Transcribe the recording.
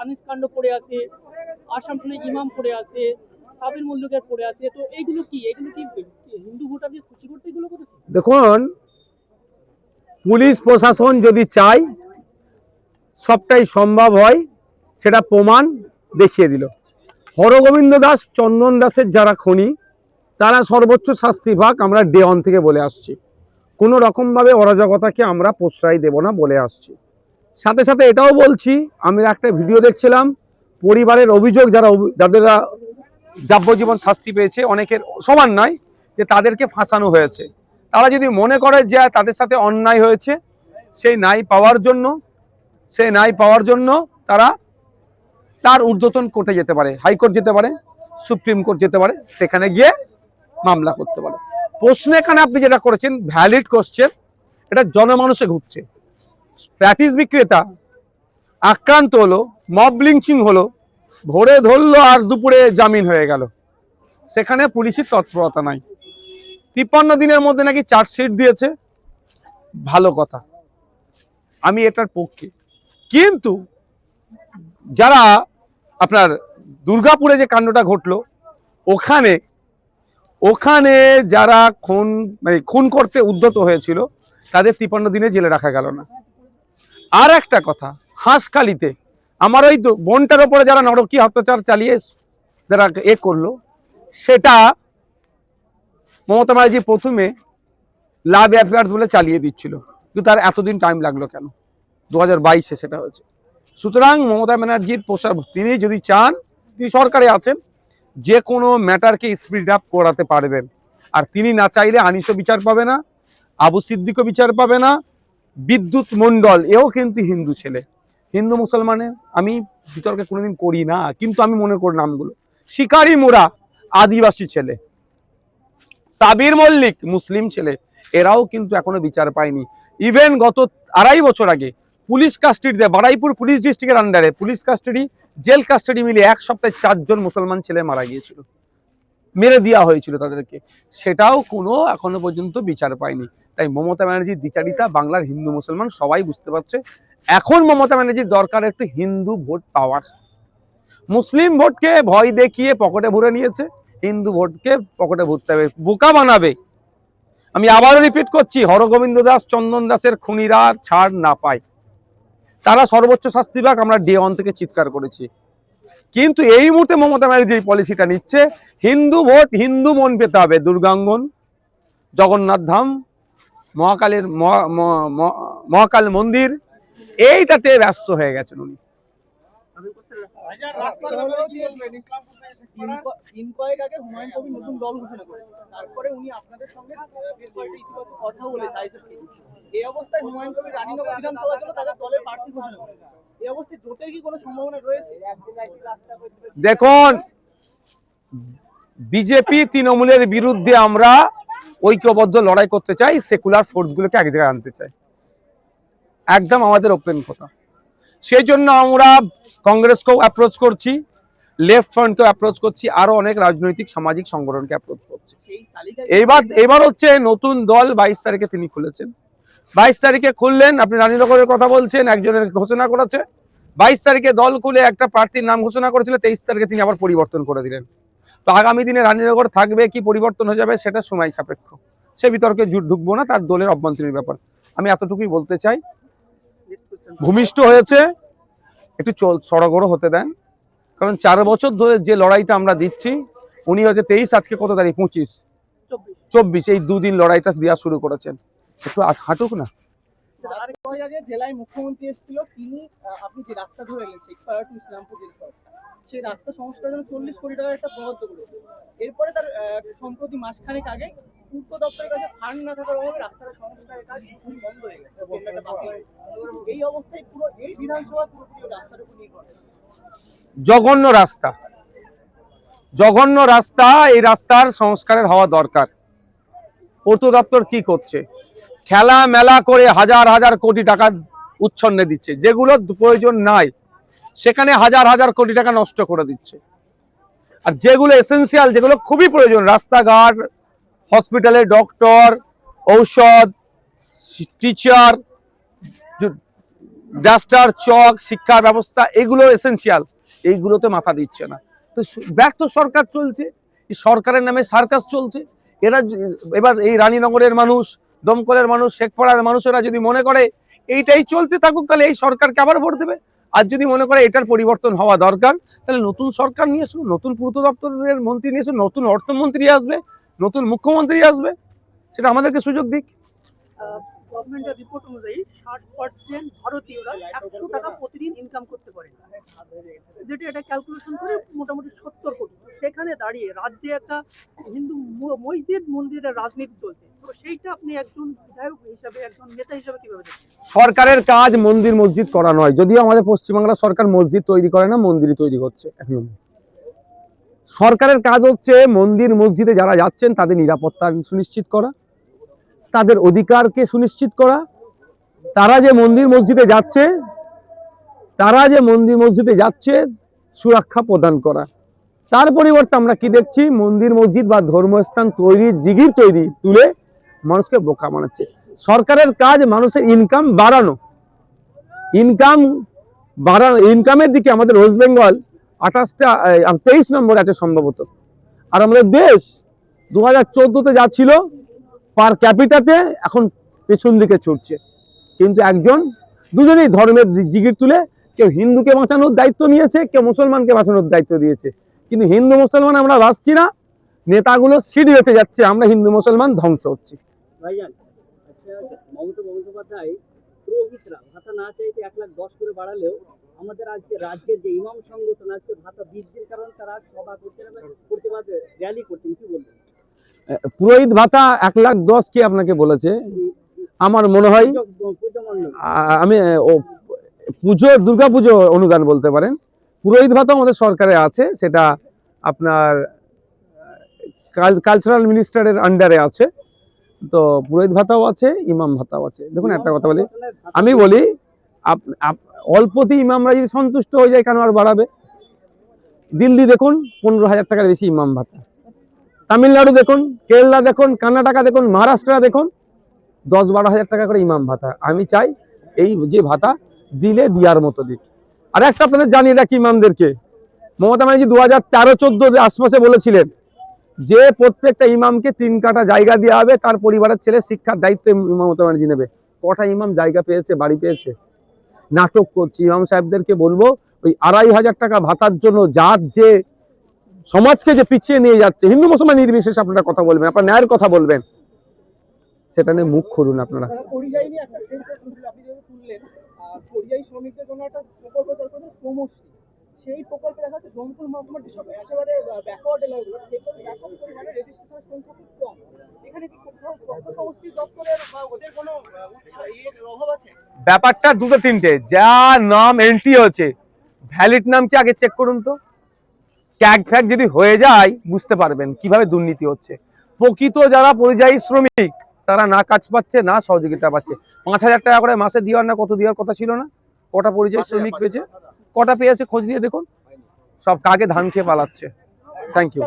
আনিস কাণ্ড পড়ে আছে, আসানসোলে ইমাম পড়ে আছে, সাবির মল্লিকের পড়ে আছে। তো এগুলো কি হিন্দু ভোটারদের খুশি করতে এগুলো করেছে? দেখুন, পুলিশ প্রশাসন যদি চায় সবটাই সম্ভব হয়, সেটা প্রমাণ দেখিয়ে দিল। হরগোবিন্দ দাস, চন্দন দাসের যারা খনি, তারা সর্বোচ্চ শাস্তি পাক, আমরা ডে ওয়ান থেকে বলে আসছি। কোনো রকমভাবে অরাজকতাকে আমরা প্রশ্রয় দেব না বলে আসছি। সাথে সাথে এটাও বলছি, আমি একটা ভিডিও দেখছিলাম, পরিবারের অভিযোগ যাদের যাবজ্জীবন শাস্তি পেয়েছে, অনেকের সমান নয়, যে তাদেরকে ফাঁসানো হয়েছে। তারা যদি মনে করে যে তাদের সাথে অন্যায় হয়েছে, সেই ন্যায় পাওয়ার জন্য তারা তার ঊর্ধ্বতন কোর্টে যেতে পারে, হাইকোর্ট যেতে পারে, সুপ্রিম কোর্ট যেতে পারে, সেখানে গিয়ে মামলা করতে পারে। প্রশ্ন এখানে আপনি যেটা করেছেন ভ্যালিড কোশ্চেন, এটা জনমানুষে ঘুরছে। প্র্যাকটিস বিক্রেতা আক্রান্ত হলো, মব লিঞ্চিং হলো, ভোরে ধরলো আর দুপুরে জামিন হয়ে গেল, সেখানে পুলিশের তৎপরতা নাই। 53 দিনের মধ্যে নাকি চার্জশিট দিয়েছে, ভালো কথা, আমি এটার পক্ষে। কিন্তু যারা আপনার দুর্গাপুরে যে কাণ্ডটা ঘটলো, ওখানে যারা খুন করতে উদ্যত হয়েছিল, তাদের 53 দিনে জেলে রাখা গেল না। আর একটা কথা, হাঁসখালিতে আমার ওই বোনটার ওপরে যারা নরকীয় অত্যাচার চালিয়ে যারা করলো, সেটা মমতা ব্যানার্জি প্রথমে লাভ অ্যাফেয়ার্স বলে চালিয়ে দিচ্ছিল, কিন্তু তার এতদিন টাইম লাগলো কেন? 2022-এ সেটা হয়েছে। সুতরাং মমতা ব্যানার্জির তিনি যদি চান, তিনি সরকারে আছেন, যে কোনো ম্যাটারকে স্পিড আপ করাতে পারবেন। আর তিনি না চাইলে আনিসও বিচার পাবে না, আবু সিদ্দিকও বিচার পাবে না, বিদ্যুৎ মণ্ডল এও কিন্তু হিন্দু ছেলে। হিন্দু মুসলমানের আমি বিতর্কে কোনোদিন করি না, কিন্তু আমি মনে করি নামগুলো, শিকারি মোরা আদিবাসী ছেলে, সাবির মল্লিক মুসলিম ছেলে, এরাও কিন্তু এখনো বিচার পায়নি। ইভেন গত 2.5 বছর আগে পুলিশ কাস্টাডিতে, বারুইপুর পুলিশ ডিস্ট্রিক্টের আন্ডারে পুলিশ কাস্টাডি, জেল কাস্টাডি মিলিয়ে এক সপ্তাহে 4 জন মুসলমান ছেলে মারা গিয়েছিল, মেরে দেওয়া হয়েছিল তাদেরকে, সেটাও কোনো এখনো পর্যন্ত বিচার পায়নি। তাই মমতা ব্যানার্জির দ্বিচারিতা বাংলার হিন্দু মুসলমান সবাই বুঝতে পারছে। এখন মমতা ব্যানার্জির দরকার একটু হিন্দু ভোট পাওয়ার। মুসলিম ভোটকে ভয় দেখিয়ে পকেটে ভরে নিয়েছে, হিন্দু ভোটকে পকেটে ভরতে হবে, বোকা বানাবে। আমি আবারও রিপিট করছি, হরগোবিন্দ দাস, চন্দন দাসের খুনিরা ছাড় না পায়, তারা সর্বোচ্চ শাস্তি পাক, আমরা ডে ওয়ান থেকে চিৎকার করেছি। কিন্তু এই মুহূর্তে মমতা ব্যানার্জি এই পলিসিটা নিচ্ছে, হিন্দু ভোট, হিন্দু মন পেতে হবে। দুর্গাঙ্গন, জগন্নাথ ধাম, মহাকাল মন্দির, এইটাতে ব্যস্ত হয়ে গেছেন উনি। দেখুন, বিজেপি তৃণমূলের বিরুদ্ধে আমরা ঐক্যবদ্ধ লড়াই করতে চাই, সেকুলার ফোর্সগুলোকে এক জায়গায় আনতে চাই, একদম আমাদের ওপেন কথা। সেই জন্য আমরা কংগ্রেসকেও অ্যাপ্রোচ করছি, লেফট ফ্রন্টকেও অ্যাপ্রোচ করছি, আরো অনেক রাজনৈতিক সামাজিক সংগঠনকে অ্যাপ্রোচ করছি। এবার হচ্ছে নতুন দল 22 তারিখে তিনি খুলেছেন, 22 তারিখে খুললেন। আপনি রানীনগরের কথা বলছেন, একজনের ঘোষণা করেছে, 22 তারিখে দল খুলে একটা প্রার্থীর নাম ঘোষণা করেছিল, 23 তারিখে তিনি আবার পরিবর্তন করে দিলেন। তো আগামী দিনে রানীনগর থাকবে কি পরিবর্তন হয়ে যাবে, সেটা সময় সাপেক্ষ, সে বিতর্কে ঢুকবো না, তার দলের অভ্যন্তরীণ ব্যাপার। আমি এতটুকুই বলতে চাই, ভূমিষ্ঠ হয়েছে, একটু সড়গড় হতে দেন, কারণ 4 বছর ধরে যে লড়াইটা আমরা দিচ্ছি, উনি হচ্ছে 23, আজকে কত তারিখ, 25, 24, এই 2 দিন লড়াইটা দেওয়া শুরু করেছেন, একটু হাঁটুক না। জেলায় মুখ্যমন্ত্রী এসেছিল, তিনি আপনি যে রাস্তা ধরে গেছেন ইসলামপুর সেই রাস্তা সংস্কারের জন্য 40 কোটি টাকার একটা বরাদ্দ করেছে। এরপরে তার সম্প্রতি মাসখানেক আগে পূর্ত দপ্তরের কাছে ফান্ড না থাকার অভাবে রাস্তার সংস্কারের কাজ বন্ধ হয়ে গেছে। এই অবস্থায় পুরো এই বিধানসভা পুরোপুরি রাস্তার উপর নির্ভর। জঘন্য রাস্তা, এই রাস্তার সংস্কারের হওয়া দরকার। পূর্ত দপ্তর কি করছে, খেলা মেলা করে হাজার হাজার কোটি টাকা উচ্ছন্নে দিচ্ছে, যেগুলো প্রয়োজন নাই সেখানে হাজার হাজার কোটি টাকা নষ্ট করে দিচ্ছে। আর যেগুলো এসেন্সিয়াল, যেগুলো খুবই প্রয়োজন, রাস্তাঘাট, হসপিটালে ডক্টর, ঔষধ, টিচার, ডাস্টার, চক, শিক্ষা ব্যবস্থা এগুলো এসেনশিয়াল, এইগুলোতে মাথা দিচ্ছে না। তো ব্যর্থ সরকার চলছে, এই সরকারের নামে সার্কাস চলছে। এরা এবার এই রানীনগরের মানুষ, দমকলের মানুষ, শেখপাড়ার মানুষেরা যদি মনে করে এইটাই চলতে থাকুক, তাহলে এই সরকারকে আবার ভোট দেবে। আর যদি মনে করে এটার পরিবর্তন হওয়া দরকার, তাহলে নতুন সরকার নিয়ে আসুন, নতুন পূর্ত দপ্তরের মন্ত্রী নিয়ে আসুন, নতুন অর্থমন্ত্রী আসবে, নতুন মুখ্যমন্ত্রী আসবে, সেটা আমাদেরকে সুযোগ দিক। গভর্নমেন্টের রিপোর্ট অনুযায়ী 60% ভারতীয়রা 100 টাকা প্রতিদিন ইনকাম করতে পারে, যেটা এটা ক্যালকুলেশন করে মোটামুটি 70 কোটি। সেখানে দাঁড়িয়ে রাজ্যে একটা হিন্দু মসজিদ মন্দিরের রাজনীতি চলছে, তো সেইটা আপনি একজন বিধায়ক হিসাবে, একজন নেতা হিসাবে কিভাবে দেখছেন? সরকারের কাজ মন্দির মসজিদ করা নয়, যদিও আমাদের পশ্চিমবাংলা সরকার মসজিদ তৈরি করে না, মন্দিরই তৈরি করছে। এখন সরকারের কাজ হচ্ছে মন্দির মসজিদে যারা যাচ্ছেন তাদের নিরাপত্তা সুনিশ্চিত করা, তাদের অধিকারকে সুনিশ্চিত করা, তারা যে মন্দির মসজিদে যাচ্ছে সুরক্ষা প্রদান করা। তার পরিবর্তে আমরা কি দেখছি, মন্দির মসজিদ বা ধর্মস্থান তৈরির জিগির তুলে মানুষকে বোকা বানাচ্ছে। সরকারের কাজ মানুষের ইনকাম বাড়ানো, ইনকামের দিকে আমাদের ওয়েস্ট বেঙ্গল 23 নম্বর আছে সম্ভবত। আর আমাদের দেশ 2014-তে যা ছিল পার ক্যাপিটাতে এখন পেছন দিকে ছুটছে। কিন্তু দুজনেই ধর্মের জিগির তুলে, কেউ হিন্দুকে বাঁচানোর দায়িত্ব নিয়েছে, কেউ মুসলমানকে বাঁচানোর দায়িত্ব দিয়েছে। কিন্তু হিন্দু মুসলমান আমরা বাঁচছি না, নেতাগুলো সিঁড়ি হতে যাচ্ছে, আমরা হিন্দু মুসলমান ধ্বংস হচ্ছি। ভাইজান, আচ্ছা, মমতা বন্দ্যোপাধ্যায় পুরোহিতরা ভাতা না চাইতে 1,10,000 করে বাড়ালেও আমাদের আজকে রাজ্যের যে ইমাম সংগঠন আজকে ভাতা বৃদ্ধির কারণে তারা সভা করছেন, প্রতিবাদ র্যালি করছেন, কি বলবেন? পুরোহিত ভাতা 1,10,000 কে আপনাকে বলেছে? আমার মনে হয় আমি দুর্গা পুজো অনুদান বলতে পারেন। পুরোহিত ভাতা আমাদের সরকারে আছে, সেটা আপনার কালচারাল মিনিস্টারের আন্ডারে আছে। তো পুরোহিত ভাতাও আছে, ইমাম ভাতাও আছে। দেখুন একটা কথা বলি, আমি বলি অল্পতেই ইমামরা যদি সন্তুষ্ট হয়ে যায় কেন আর বাড়াবে? দিল্লি দেখুন 15,000 টাকার বেশি ইমাম ভাতা, তামিলনাড়ু দেখুন, কেরালা দেখুন, কর্ণাটকা দেখুন, মহারাষ্ট্র দেখুন 10-12,000 টাকা করে ইমাম ভাতা। আমি চাই এই যে ভাতা দিলে দিয়ার মতো দিক। আর একটা আপনাদের জানিয়ে রাখি, ইমামদেরকে মমতা ব্যানার্জি 2013-14 আশপাশে বলেছিলেন যে প্রত্যেকটা ইমামকে 3 কাঠা জায়গা দেওয়া হবে, তার পরিবারের ছেলে শিক্ষার দায়িত্ব মমতা ব্যানার্জি নেবে। কটা ইমাম জায়গা পেয়েছে, বাড়ি পেয়েছে? নাটক করছি। ইমাম সাহেবদেরকে বলবো, ওই 2,500 টাকা ভাতার জন্য যে সমাজকে যে পিছিয়ে নিয়ে যাচ্ছে, হিন্দু মুসলমান নির্বিশেষে আপনারা কথা বলবেন, আপনারা ন্যায়ের কথা বলবেন, সেটা নিয়ে মুখ খুলুন আপনারা। পরিযায়ী নিয়ে একটা আপনি যেটা তুললেন, পরিযায়ী শ্রমিকদের জন্য একটা প্রকল্প দরকার, শ্রমশ্রী। সেই প্রকল্পে দেখা যাচ্ছে জনপুর মহকুমার যেসব একেবারে ব্যাকওয়ার্ড এলাকাগুলো, সেগুলো ব্যাপক পরিমাণে রেজিস্ট্রেশনের সংখ্যা খুব কম। এখানে কি কোথাও তথ্য সংস্কৃতি দপ্তরের বা ওদের কোনো অভাব আছে? ব্যাপারটা দুটো তিনটে, যা নাম এন্ট্রি হচ্ছে ভ্যালিড নাম কি আগে চেক করুন তো। ক্যাগ ফ্যাগ যদি হয়ে যায় বুঝতে পারবেন কিভাবে দুর্নীতি হচ্ছে। প্রকৃত যারা পরিযায়ী শ্রমিক তারা না কাজ পাচ্ছে, না সহযোগিতা পাচ্ছে। 5,000 টাকা করে মাসে দেওয়ার না কত দেওয়ার কথা ছিল না? কটা পরিযায়ী শ্রমিক পেয়েছে? কটা পেয়েছে খোঁজ নিয়ে দেখুন। সব কাকে ধান খেয়ে পালাচ্ছে। Thank you.